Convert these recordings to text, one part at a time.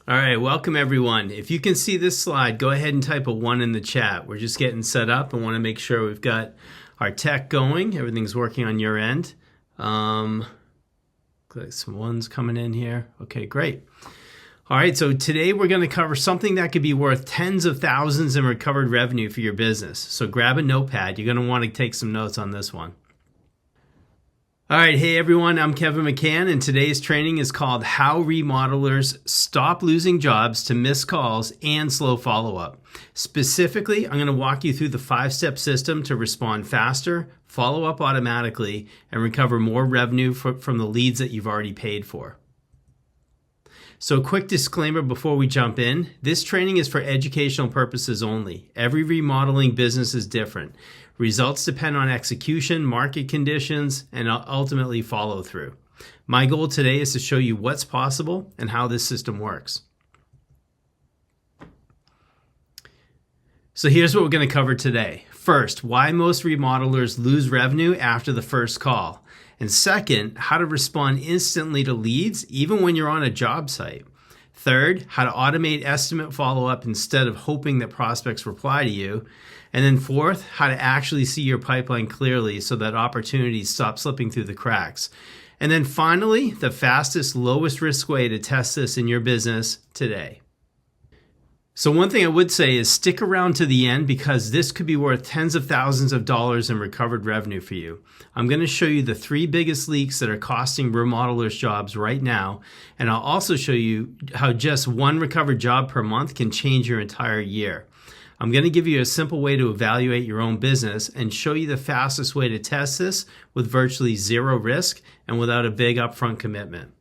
All right, welcome everyone. If you can see this slide, go ahead and type a 1 in the chat. We're just getting set up and want to make sure we've got our tech going. Everything's working on your end. Some ones coming in here. Okay, great. All right, so today we're going to cover something that could be worth tens of thousands in recovered revenue for your business. So grab a notepad. You're going to want to take some notes on this one. All right, hey everyone, I'm Kevin McCann, and today's training is called How Remodelers Stop Losing Jobs to Missed Calls and Slow Follow-Up. Specifically, I'm going to walk you through the 5-step system to respond faster, follow up automatically, and recover more revenue from the leads that you've already paid for. So a quick disclaimer before we jump in. This training is for educational purposes only. Every remodeling business is different. Results depend on execution, market conditions, and ultimately follow through. My goal today is to show you what's possible and how this system works. So here's what we're going to cover today. First, why most remodelers lose revenue after the first call. And second, how to respond instantly to leads even when you're on a job site. Third, how to automate estimate follow-up instead of hoping that prospects reply to you. And then fourth, how to actually see your pipeline clearly so that opportunities stop slipping through the cracks. And then finally, the fastest, lowest risk way to test this in your business today. So one thing I would say is stick around to the end because this could be worth tens of thousands of dollars in recovered revenue for you. I'm going to show you the 3 biggest leaks that are costing remodelers jobs right now, and I'll also show you how just one recovered job per month can change your entire year. I'm going to give you a simple way to evaluate your own business and show you the fastest way to test this with virtually zero risk and without a big upfront commitment.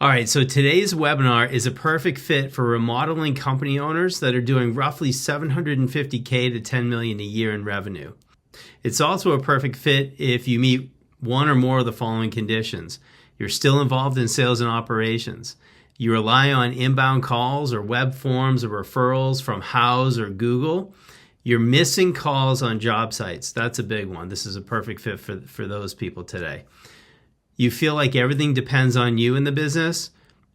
All right, so today's webinar is a perfect fit for remodeling company owners that are doing roughly $750K to $10 million a year in revenue. It's also a perfect fit if you meet one or more of the following conditions. You're still involved in sales and operations. You rely on inbound calls or web forms or referrals from Houzz or Google. You're missing calls on job sites. That's a big one. This is a perfect fit for those people today. You feel like everything depends on you in the business,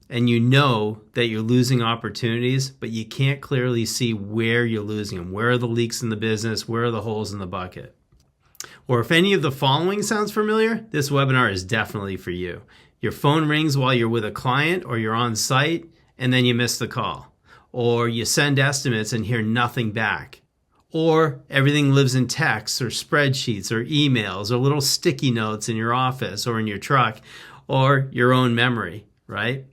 and you know that you're losing opportunities, but you can't clearly see where you're losing them. Where are the leaks in the business? Where are the holes in the bucket? Or if any of the following sounds familiar, this webinar is definitely for you. Your phone rings while you're with a client or you're on site, and then you miss the call. Or you send estimates and hear nothing back. Or everything lives in texts or spreadsheets or emails or little sticky notes in your office or in your truck or your own memory, right?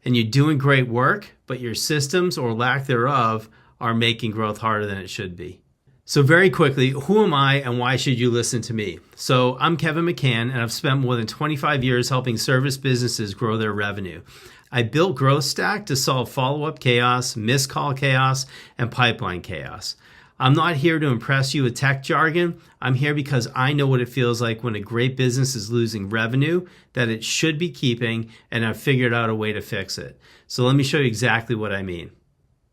And you're doing great work, but your systems or lack thereof are making growth harder than it should be. So very quickly, who am I and why should you listen to me? So I'm Kevin McCann, and I've spent more than 25 years helping service businesses grow their revenue. I built GrowthStack to solve follow-up chaos, missed call chaos, and pipeline chaos. I'm not here to impress you with tech jargon. I'm here because I know what it feels like when a great business is losing revenue that it should be keeping, and I've figured out a way to fix it. So let me show you exactly what I mean.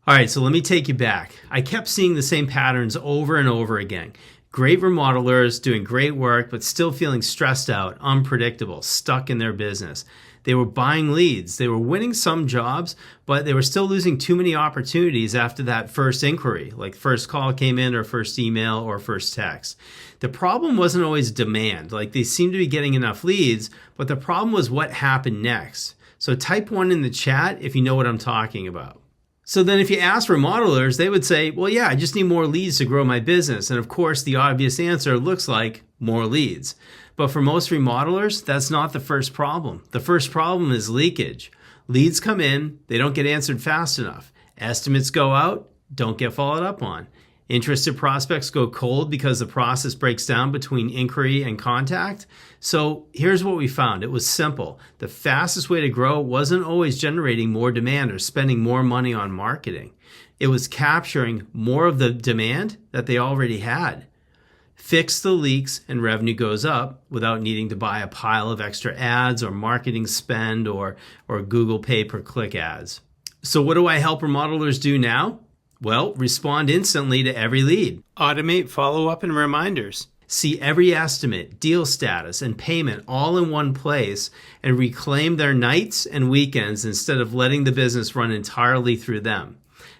All right, so let me take you back. I kept seeing the same patterns over and over again. Great remodelers doing great work, but still feeling stressed out, unpredictable, stuck in their business. They were buying leads. They were winning some jobs, but they were still losing too many opportunities after that first inquiry, like first call came in or first email or first text. The problem wasn't always demand. Like they seemed to be getting enough leads, but the problem was what happened next. So type 1 in the chat if you know what I'm talking about. So then if you ask remodelers, they would say, well, yeah, I just need more leads to grow my business. And of course, the obvious answer looks like more leads. But for most remodelers, that's not the first problem. The first problem is leakage. Leads come in, they don't get answered fast enough. Estimates go out, don't get followed up on. Interested prospects go cold because the process breaks down between inquiry and contact. So here's what we found. It was simple. The fastest way to grow wasn't always generating more demand or spending more money on marketing. It was capturing more of the demand that they already had. Fix the leaks and revenue goes up without needing to buy a pile of extra ads or marketing spend or Google pay-per-click ads. So what do I help remodelers do now? Well, respond instantly to every lead. Automate follow-up and reminders. see every estimate, deal status, and payment all in one place, and reclaim their nights and weekends instead of letting the business run entirely through them.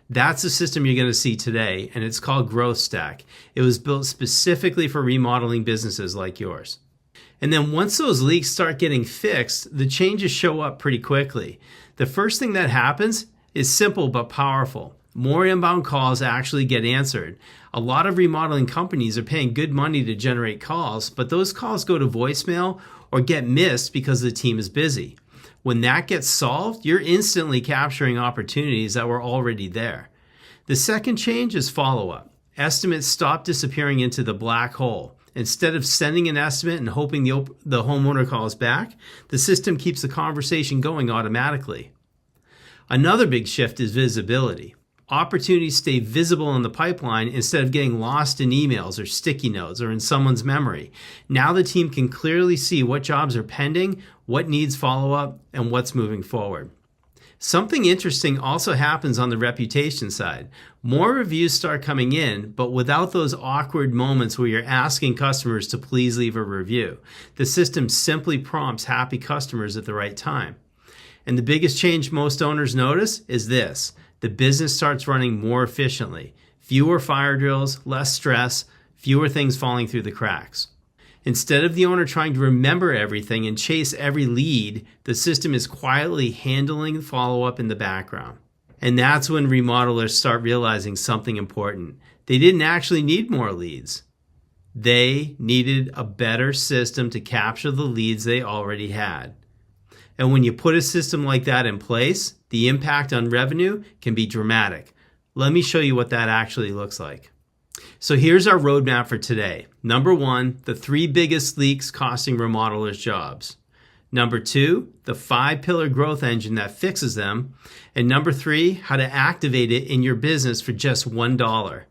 That's the system you're going to see today, and it's called GrowthStack. It was built specifically for remodeling businesses like yours. And then once those leaks start getting fixed, the changes show up pretty quickly. The first thing that happens is simple but powerful. More inbound calls actually get answered. A lot of remodeling companies are paying good money to generate calls, but those calls go to voicemail or get missed because the team is busy. When that gets solved, you're instantly capturing opportunities that were already there. The second change is follow-up. Estimates stop disappearing into the black hole. Instead of sending an estimate and hoping the homeowner calls back, the system keeps the conversation going automatically. Another big shift is visibility. Opportunities stay visible in the pipeline instead of getting lost in emails or sticky notes or in someone's memory. Now the team can clearly see what jobs are pending, what needs follow-up, and what's moving forward. Something interesting also happens on the reputation side. More reviews start coming in, but without those awkward moments where you're asking customers to please leave a review. The system simply prompts happy customers at the right time. And the biggest change most owners notice is this. The business starts running more efficiently. Fewer fire drills, less stress, fewer things falling through the cracks. Instead of the owner trying to remember everything and chase every lead, the system is quietly handling follow-up in the background. And that's when remodelers start realizing something important. They didn't actually need more leads. They needed a better system to capture the leads they already had. And when you put a system like that in place, the impact on revenue can be dramatic. Let me show you what that actually looks like. So here's our roadmap for today. Number 1, the 3 biggest leaks costing remodelers jobs. Number 2, the 5-pillar growth engine that fixes them. And number 3, how to activate it in your business for just $1.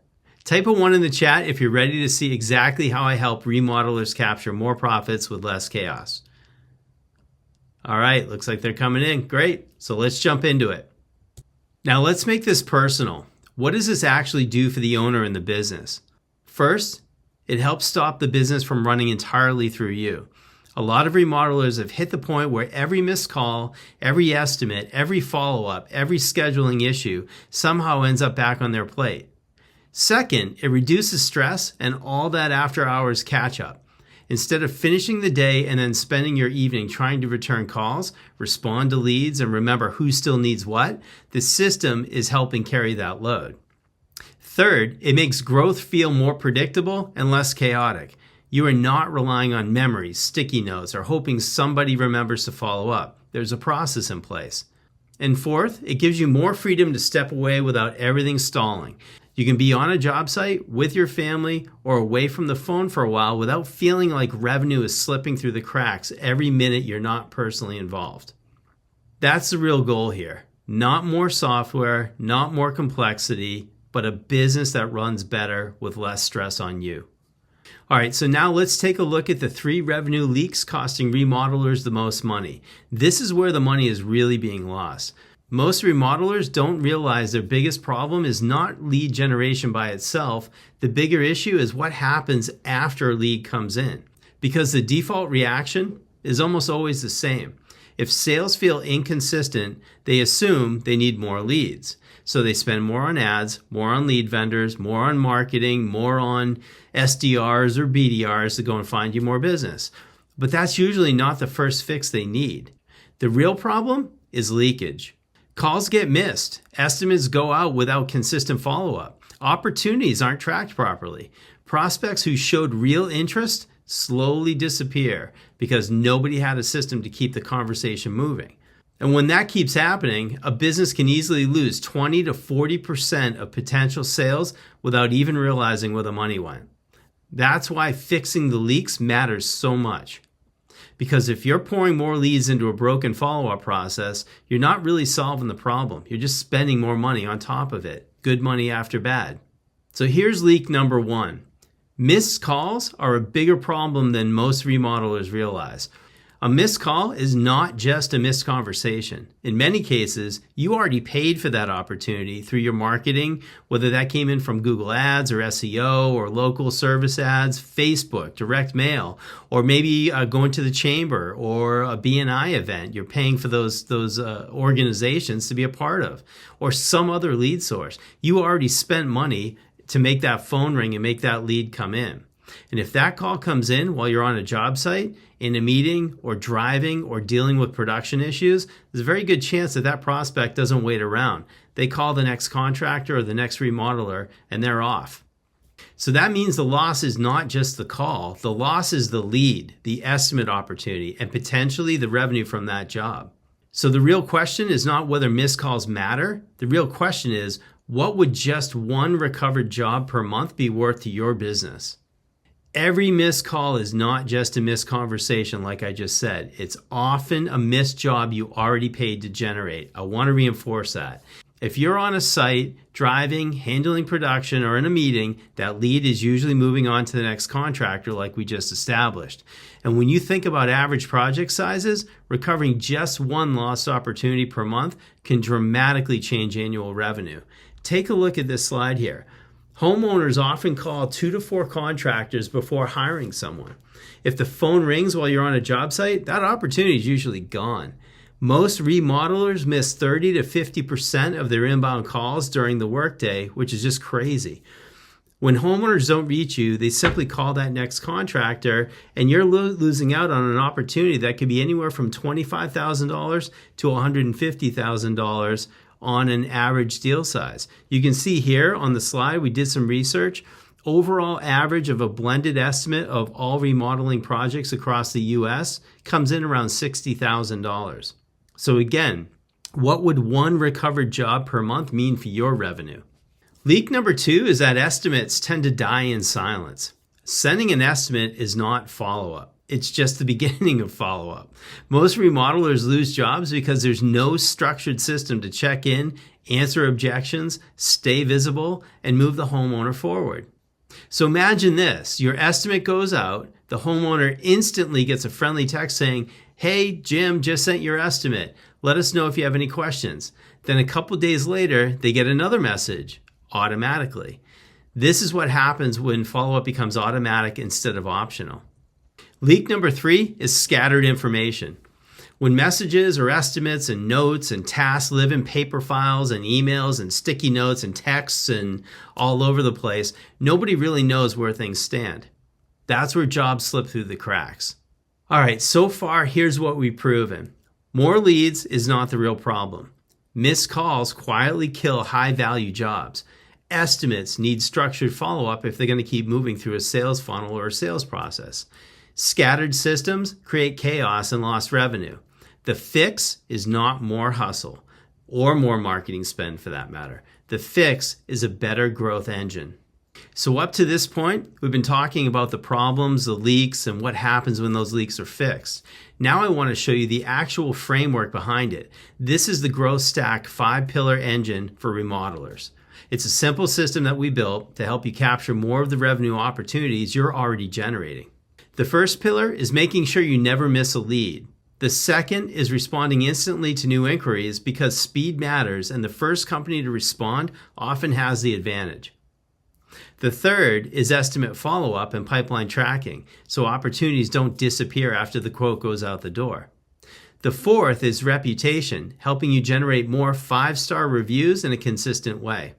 Type a 1 in the chat if you're ready to see exactly how I help remodelers capture more profits with less chaos. All right, looks like they're coming in. Great. So let's jump into it. Now let's make this personal. What does this actually do for the owner in the business? First, it helps stop the business from running entirely through you. A lot of remodelers have hit the point where every missed call, every estimate, every follow-up, every scheduling issue somehow ends up back on their plate. Second, it reduces stress and all that after-hours catch-up. Instead of finishing the day and then spending your evening trying to return calls, respond to leads, and remember who still needs what, the system is helping carry that load. Third, it makes growth feel more predictable and less chaotic. You are not relying on memories, sticky notes, or hoping somebody remembers to follow up. There's a process in place. And fourth, it gives you more freedom to step away without everything stalling. You can be on a job site with your family or away from the phone for a while without feeling like revenue is slipping through the cracks every minute you're not personally involved. That's the real goal here. Not more software, not more complexity, but a business that runs better with less stress on you. All right, so now let's take a look at the 3 revenue leaks costing remodelers the most money. This is where the money is really being lost. Most remodelers don't realize their biggest problem is not lead generation by itself. The bigger issue is what happens after a lead comes in, because the default reaction is almost always the same. If sales feel inconsistent, they assume they need more leads. So they spend more on ads, more on lead vendors, more on marketing, more on SDRs or BDRs to go and find you more business. But that's usually not the first fix they need. The real problem is leakage. Calls get missed. Estimates go out without consistent follow-up. Opportunities aren't tracked properly. Prospects who showed real interest slowly disappear because nobody had a system to keep the conversation moving. And when that keeps happening, a business can easily lose 20 to 40% of potential sales without even realizing where the money went. That's why fixing the leaks matters so much. Because if you're pouring more leads into a broken follow-up process, you're not really solving the problem. You're just spending more money on top of it. Good money after bad. So here's leak number 1. Missed calls are a bigger problem than most remodelers realize. A missed call is not just a missed conversation. In many cases, you already paid for that opportunity through your marketing, whether that came in from Google Ads or SEO or local service ads, Facebook, direct mail, or maybe going to the chamber or a BNI event. You're paying for those organizations to be a part of, or some other lead source. You already spent money to make that phone ring and make that lead come in. And if that call comes in while you're on a job site, in a meeting, or driving, or dealing with production issues, there's a very good chance that that prospect doesn't wait around. They call the next contractor or the next remodeler, and they're off. So that means the loss is not just the call. The loss is the lead, the estimate opportunity, and potentially the revenue from that job. So the real question is not whether missed calls matter. The real question is, what would just one recovered job per month be worth to your business? Every missed call is not just a missed conversation, like I just said. It's often a missed job you already paid to generate. I want to reinforce that. If you're on a site, driving, handling production, or in a meeting, that lead is usually moving on to the next contractor like we just established. And when you think about average project sizes, recovering just one lost opportunity per month can dramatically change annual revenue. Take a look at this slide here. Homeowners often call 2 to 4 contractors before hiring someone. If the phone rings while you're on a job site, that opportunity is usually gone. Most remodelers miss 30 to 50% of their inbound calls during the workday, which is just crazy. When homeowners don't reach you, they simply call that next contractor, and you're losing out on an opportunity that could be anywhere from $25,000 to $150,000 on an average deal size. You can see here on the slide, we did some research. Overall average of a blended estimate of all remodeling projects across the US comes in around $60,000. So again, what would one recovered job per month mean for your revenue? Leak number 2 is that estimates tend to die in silence. Sending an estimate is not follow-up. It's just the beginning of follow-up. Most remodelers lose jobs because there's no structured system to check in, answer objections, stay visible, and move the homeowner forward. So imagine this. Your estimate goes out. The homeowner instantly gets a friendly text saying, "Hey, Jim, just sent your estimate. Let us know if you have any questions." Then a couple days later, they get another message automatically. This is what happens when follow-up becomes automatic instead of optional. Leak number 3 is scattered information. When messages or estimates and notes and tasks live in paper files and emails and sticky notes and texts and all over the place, nobody really knows where things stand. That's where jobs slip through the cracks. All right, so far, here's what we've proven. More leads is not the real problem. Missed calls quietly kill high-value jobs. Estimates need structured follow-up if they're going to keep moving through a sales funnel or a sales process. Scattered systems create chaos and lost revenue. The fix is not more hustle or more marketing spend for that matter. The fix is a better growth engine. So up to this point, we've been talking about the problems, the leaks, and what happens when those leaks are fixed. Now I want to show you the actual framework behind it. This is the GrowthStack 5-pillar engine for remodelers. It's a simple system that we built to help you capture more of the revenue opportunities you're already generating. The first pillar is making sure you never miss a lead. The second is responding instantly to new inquiries because speed matters and the first company to respond often has the advantage. The third is estimate follow-up and pipeline tracking so opportunities don't disappear after the quote goes out the door. The fourth is reputation, helping you generate more 5-star reviews in a consistent way.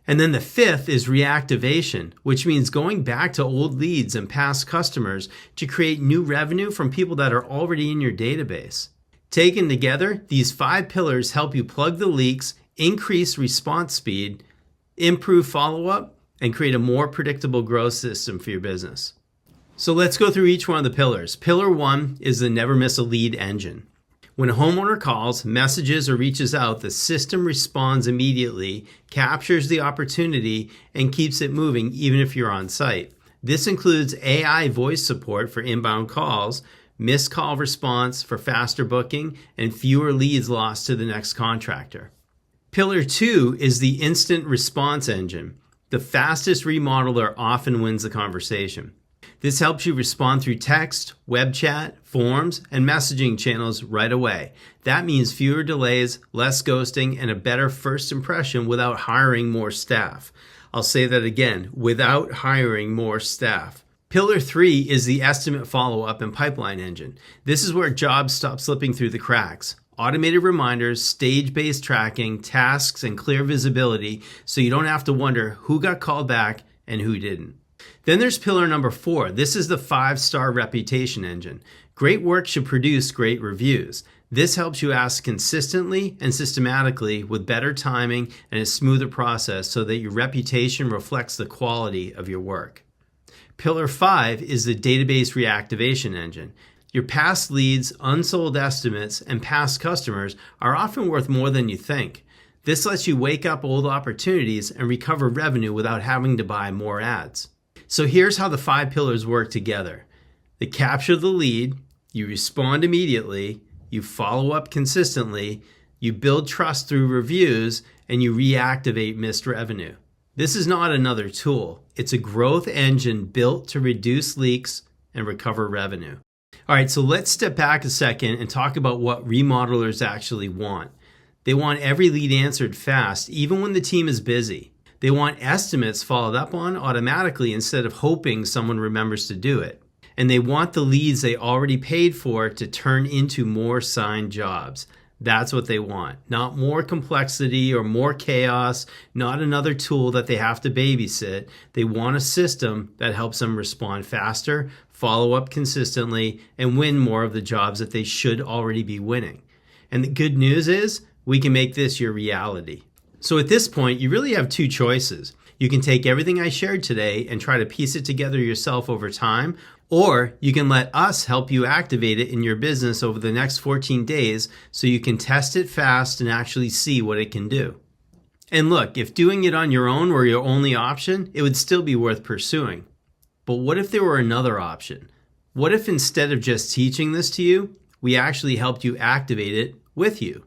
And then the fifth is reactivation, which means going back to old leads and past customers to create new revenue from people that are already in your database. Taken together, these 5 pillars help you plug the leaks, increase response speed, improve follow-up, and create a more predictable growth system for your business. So let's go through each one of the pillars. Pillar 1 is the never miss a lead engine. When a homeowner calls, messages, or reaches out, the system responds immediately, captures the opportunity, and keeps it moving even if you're on site. This includes AI voice support for inbound calls, missed call response for faster booking, and fewer leads lost to the next contractor. Pillar 2 is the instant response engine. The fastest remodeler often wins the conversation. This helps you respond through text, web chat, forms, and messaging channels right away. That means fewer delays, less ghosting, and a better first impression without hiring more staff. I'll say that again, without hiring more staff. Pillar 3 is the estimate follow-up and pipeline engine. This is where jobs stop slipping through the cracks. Automated reminders, stage-based tracking, tasks, and clear visibility so you don't have to wonder who got called back and who didn't. Then there's pillar number 4. This is the 5-star reputation engine. Great work should produce great reviews. This helps you ask consistently and systematically with better timing and a smoother process so that your reputation reflects the quality of your work. Pillar 5 is the database reactivation engine. Your past leads, unsold estimates, and past customers are often worth more than you think. This lets you wake up old opportunities and recover revenue without having to buy more ads. So here's how the 5 pillars work together. They capture the lead, you respond immediately, you follow up consistently, you build trust through reviews, and you reactivate missed revenue. This is not another tool. It's a growth engine built to reduce leaks and recover revenue. All right, so let's step back a second and talk about what remodelers actually want. They want every lead answered fast, even when the team is busy. They want estimates followed up on automatically instead of hoping someone remembers to do it. And they want the leads they already paid for to turn into more signed jobs. That's what they want. Not more complexity or more chaos, not another tool that they have to babysit. They want a system that helps them respond faster, follow up consistently, and win more of the jobs that they should already be winning. And the good news is we can make this your reality. So at this point, you really have 2 choices. You can take everything I shared today and try to piece it together yourself over time, or you can let us help you activate it in your business over the next 14 days so you can test it fast and actually see what it can do. And look, if doing it on your own were your only option, it would still be worth pursuing. But what if there were another option? What if instead of just teaching this to you, we actually helped you activate it with you?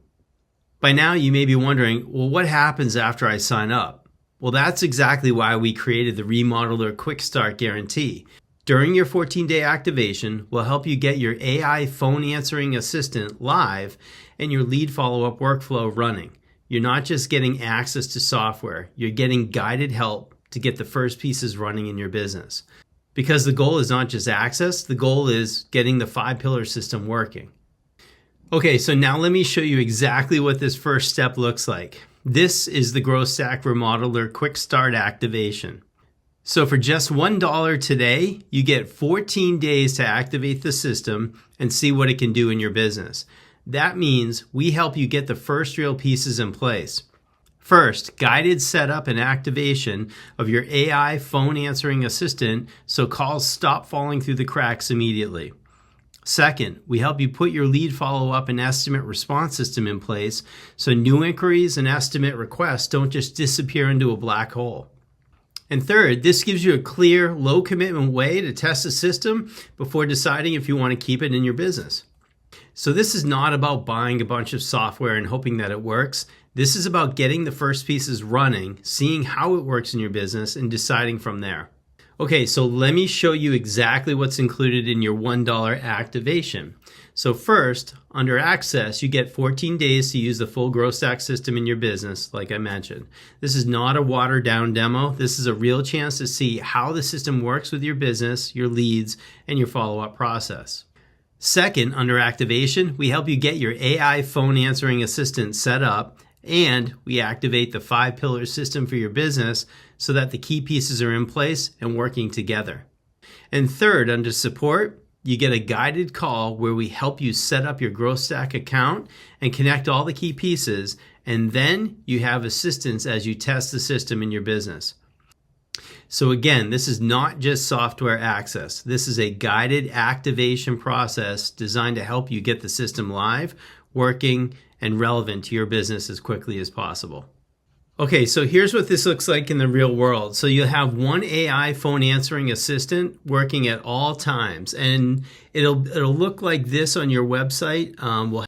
By now, you may be wondering, well, what happens after I sign up? Well, that's exactly why we created the Remodeler QuickStart guarantee. During your 14-day activation, we'll help you get your AI phone answering assistant live and your lead follow-up workflow running. You're not just getting access to software, you're getting guided help to get the first pieces running in your business. Because the goal is not just access, the goal is getting the 5-pillar system working. Okay, so now let me show you exactly what this first step looks like. This is the GrowthStack Remodeler QuickStart activation. So for just $1 today, you get 14 days to activate the system and see what it can do in your business. That means we help you get the first real pieces in place. First, guided setup and activation of your AI phone answering assistant so calls stop falling through the cracks immediately. Second, we help you put your lead follow-up and estimate response system in place so new inquiries and estimate requests don't just disappear into a black hole. And third, this gives you a clear, low-commitment way to test the system before deciding if you want to keep it in your business. So this is not about buying a bunch of software and hoping that it works. This is about getting the first pieces running, seeing how it works in your business, and deciding from there. Okay, so let me show you exactly what's included in your $1 activation. So first, under Access, you get 14 days to use the full GrowthStack system in your business, like I mentioned. This is not a watered down demo. This is a real chance to see how the system works with your business, your leads, and your follow-up process. Second, under Activation, we help you get your AI phone answering assistant set up, and we activate the 5-pillar system for your business so that the key pieces are in place and working together. And third, under Support, you get a guided call where we help you set up your GrowthStack account and connect all the key pieces, and then you have assistance as you test the system in your business. So again, this is not just software access. This is a guided activation process designed to help you get the system live, working, and relevant to your business as quickly as possible. Okay, so here's what this looks like in the real world. So you'll have one AI phone answering assistant working at all times, and it'll look like this on your website.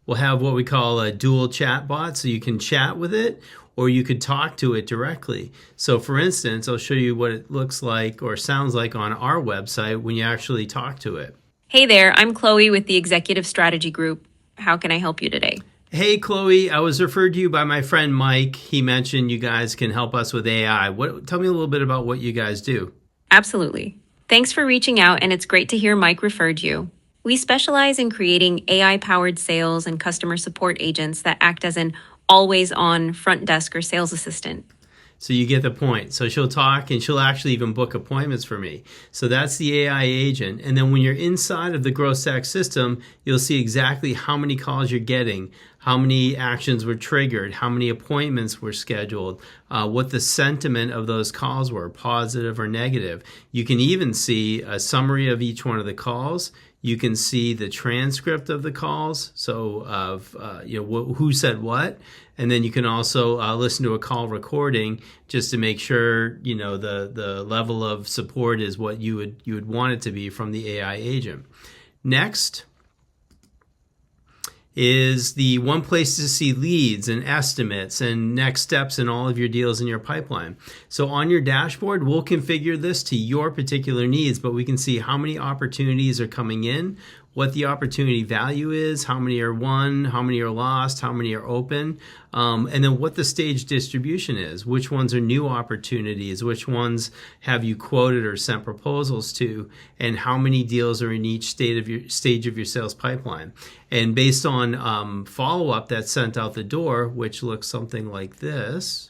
We'll have what we call a dual chat bot, so you can chat with it or you could talk to it directly. So for instance, I'll show you what it looks like or sounds like on our website when you actually talk to it. Hey there, I'm Chloe with the Executive Strategy Group. How can I help you today? Hey, Chloe, I was referred to you by my friend Mike. He mentioned you guys can help us with AI. Tell me a little bit about what you guys do. Absolutely. Thanks for reaching out, and it's great to hear Mike referred you. We specialize in creating AI-powered sales and customer support agents that act as an always-on front desk or sales assistant. So you get the point. So she'll talk and she'll actually even book appointments for me. So that's the AI agent. And then when you're inside of the GrowthStack system, you'll see exactly how many calls you're getting, how many actions were triggered, how many appointments were scheduled, what the sentiment of those calls were, positive or negative. You can even see a summary of each one of the calls. You can see the transcript of the calls, so of who said what, and then you can also listen to a call recording just to make sure the level of support is what you would want it to be from the AI agent. Next is the one place to see leads and estimates and next steps in all of your deals in your pipeline. So on your dashboard, we'll configure this to your particular needs, but we can see how many opportunities are coming in, what the opportunity value is, how many are won, how many are lost, how many are open, and then what the stage distribution is, which ones are new opportunities, which ones have you quoted or sent proposals to, and how many deals are in each stage of your sales pipeline. And based on follow-up that's sent out the door, which looks something like this,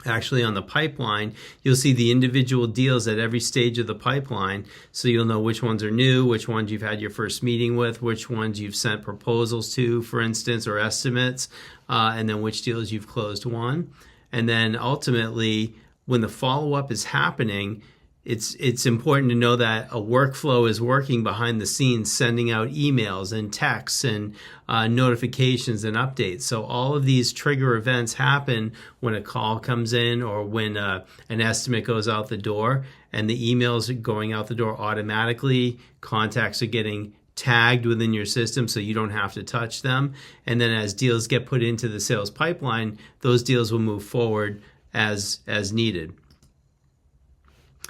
actually on the pipeline, you'll see the individual deals at every stage of the pipeline. So you'll know which ones are new, which ones you've had your first meeting with, which ones you've sent proposals to, for instance, or estimates, and then which deals you've closed won. And then ultimately, when the follow-up is happening, it's important to know that a workflow is working behind the scenes, sending out emails and texts and notifications and updates. So all of these trigger events happen when a call comes in or when an estimate goes out the door, and the emails are going out the door automatically. Contacts are getting tagged within your system so you don't have to touch them. And then as deals get put into the sales pipeline, those deals will move forward as needed.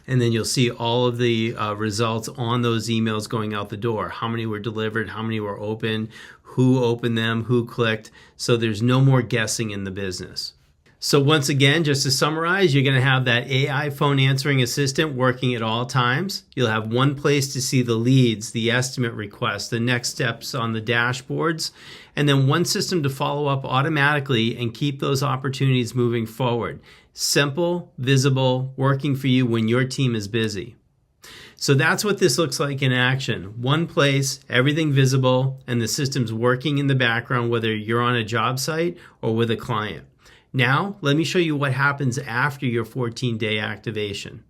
And then you'll see all of the results on those emails going out the door. How many were delivered, how many were open, who opened them, who clicked. So there's no more guessing in the business. So once again, just to summarize, you're going to have that AI phone answering assistant working at all times. You'll have one place to see the leads, the estimate requests, the next steps on the dashboards, and then one system to follow up automatically and keep those opportunities moving forward. Simple, visible, working for you when your team is busy. So that's what this looks like in action. One place, everything visible, and the system's working in the background, whether you're on a job site or with a client. Now, let me show you what happens after your 14-day activation.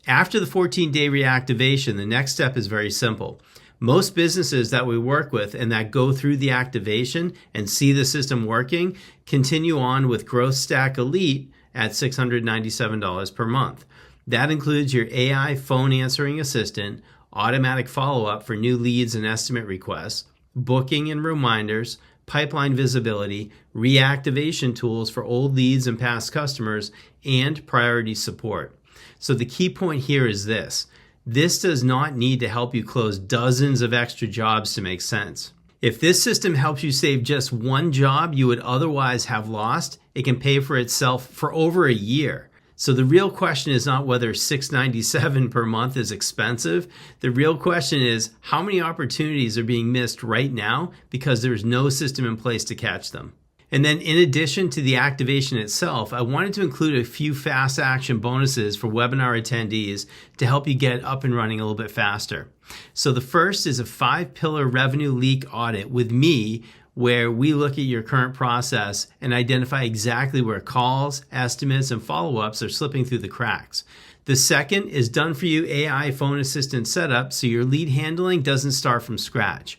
After the 14-day reactivation, the next step is very simple. Most businesses that we work with and that go through the activation and see the system working continue on with GrowthStack Elite at $697 per month. That includes your AI phone answering assistant, automatic follow-up for new leads and estimate requests, booking and reminders, pipeline visibility, reactivation tools for old leads and past customers, and priority support. So the key point here is this. This does not need to help you close dozens of extra jobs to make sense. If this system helps you save just one job you would otherwise have lost, it can pay for itself for over a year. So the real question is not whether $697 per month is expensive. The real question is how many opportunities are being missed right now because there's no system in place to catch them. And then in addition to the activation itself, I wanted to include a few fast action bonuses for webinar attendees to help you get up and running a little bit faster. So the first is a 5-pillar revenue leak audit with me, where we look at your current process and identify exactly where calls, estimates, and follow-ups are slipping through the cracks. The second is done for you AI phone assistant setup so your lead handling doesn't start from scratch.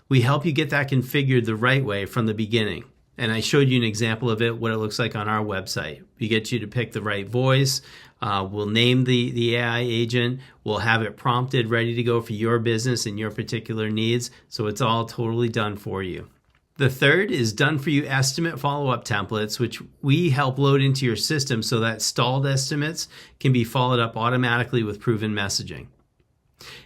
We help you get that configured the right way from the beginning. And I showed you an example of it, what it looks like on our website. We get you to pick the right voice. We'll name the AI agent. We'll have it prompted, ready to go for your business and your particular needs. So it's all totally done for you. The third is done for you estimate follow-up templates, which we help load into your system so that stalled estimates can be followed up automatically with proven messaging.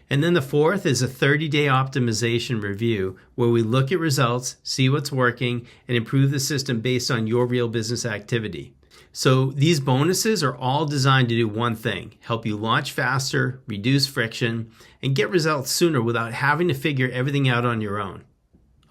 And then the fourth is a 30-day optimization review where we look at results, see what's working, and improve the system based on your real business activity. So these bonuses are all designed to do one thing: help you launch faster, reduce friction, and get results sooner without having to figure everything out on your own.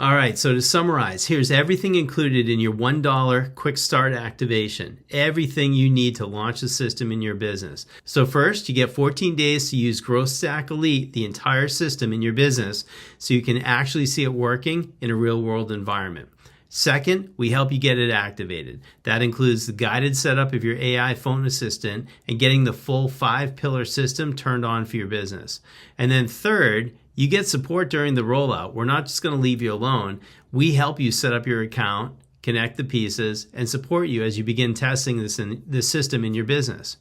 All right, so to summarize, here's everything included in your $1 QuickStart activation, everything you need to launch the system in your business. So first, you get 14 days to use GrowthStack Elite, the entire system in your business, so you can actually see it working in a real-world environment. Second, we help you get it activated. That includes the guided setup of your AI phone assistant and getting the full 5-pillar system turned on for your business. And then third, you get support during the rollout. We're not just going to leave you alone. We help you set up your account, connect the pieces, and support you as you begin testing this system in your business.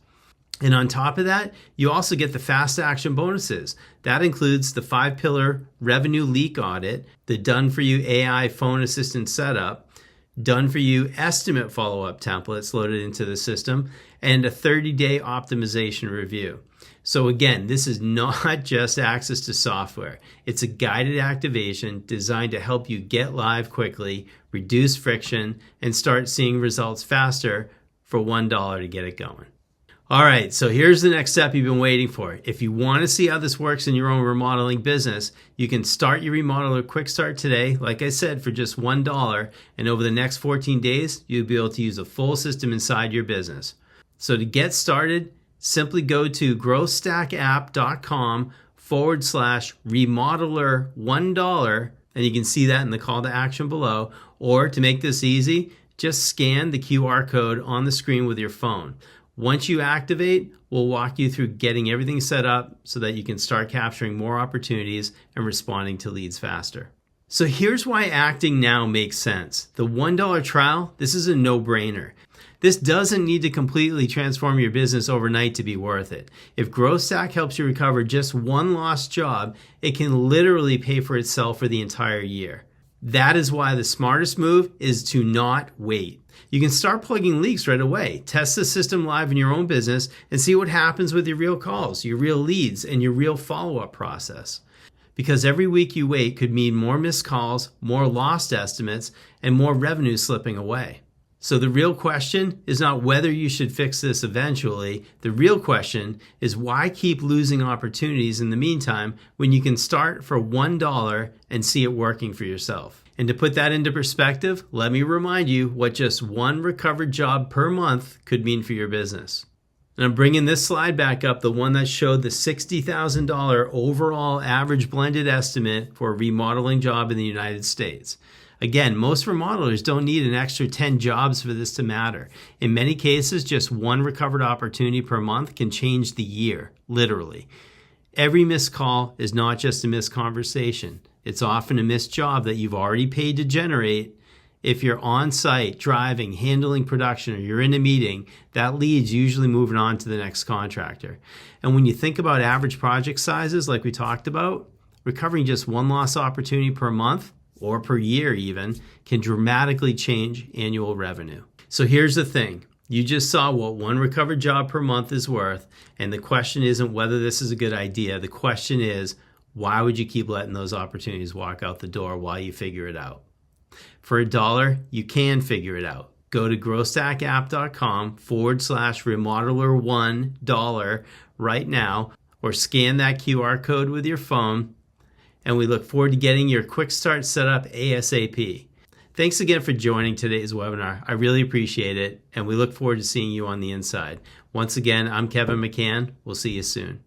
And on top of that, you also get the fast action bonuses. That includes the 5-pillar revenue leak audit, the done-for-you AI phone assistant setup, done-for-you estimate follow-up templates loaded into the system, and a 30-day optimization review. So again, this is not just access to software. It's a guided activation designed to help you get live quickly, reduce friction, and start seeing results faster for $1 to get it going. All right, so here's the next step you've been waiting for. If you want to see how this works in your own remodeling business, you can start your Remodeler QuickStart today, like I said, for just $1. And over the next 14 days, you'll be able to use a full system inside your business. So to get started, simply go to growthstackapp.com/remodeler $1, and you can see that in the call to action below. Or to make this easy, just scan the QR code on the screen with your phone. Once you activate, we'll walk you through getting everything set up so that you can start capturing more opportunities and responding to leads faster. So here's why acting now makes sense. The $1 trial, this is a no-brainer. This doesn't need to completely transform your business overnight to be worth it. If GrowthStack helps you recover just one lost job, it can literally pay for itself for the entire year. That is why the smartest move is to not wait. You can start plugging leaks right away. Test the system live in your own business and see what happens with your real calls, your real leads, and your real follow-up process. Because every week you wait could mean more missed calls, more lost estimates, and more revenue slipping away. So the real question is not whether you should fix this eventually. The real question is why keep losing opportunities in the meantime when you can start for $1 and see it working for yourself. And to put that into perspective, let me remind you what just one recovered job per month could mean for your business. And I'm bringing this slide back up, the one that showed the $60,000 overall average blended estimate for a remodeling job in the United States. Again, most remodelers don't need an extra 10 jobs for this to matter. In many cases, just one recovered opportunity per month can change the year, literally. Every missed call is not just a missed conversation. It's often a missed job that you've already paid to generate. If you're on site, driving, handling production, or you're in a meeting, that lead's usually moving on to the next contractor. And when you think about average project sizes, like we talked about, recovering just one lost opportunity per month, or per year even, can dramatically change annual revenue. So here's the thing. You just saw what one recovered job per month is worth, and the question isn't whether this is a good idea. The question is, why would you keep letting those opportunities walk out the door while you figure it out? For $1, you can figure it out. Go to growthstackapp.com/remodeler $1 right now, or scan that QR code with your phone, and we look forward to getting your QuickStart set up ASAP. Thanks again for joining today's webinar. I really appreciate it, and we look forward to seeing you on the inside. Once again, I'm Kevin McCann. We'll see you soon.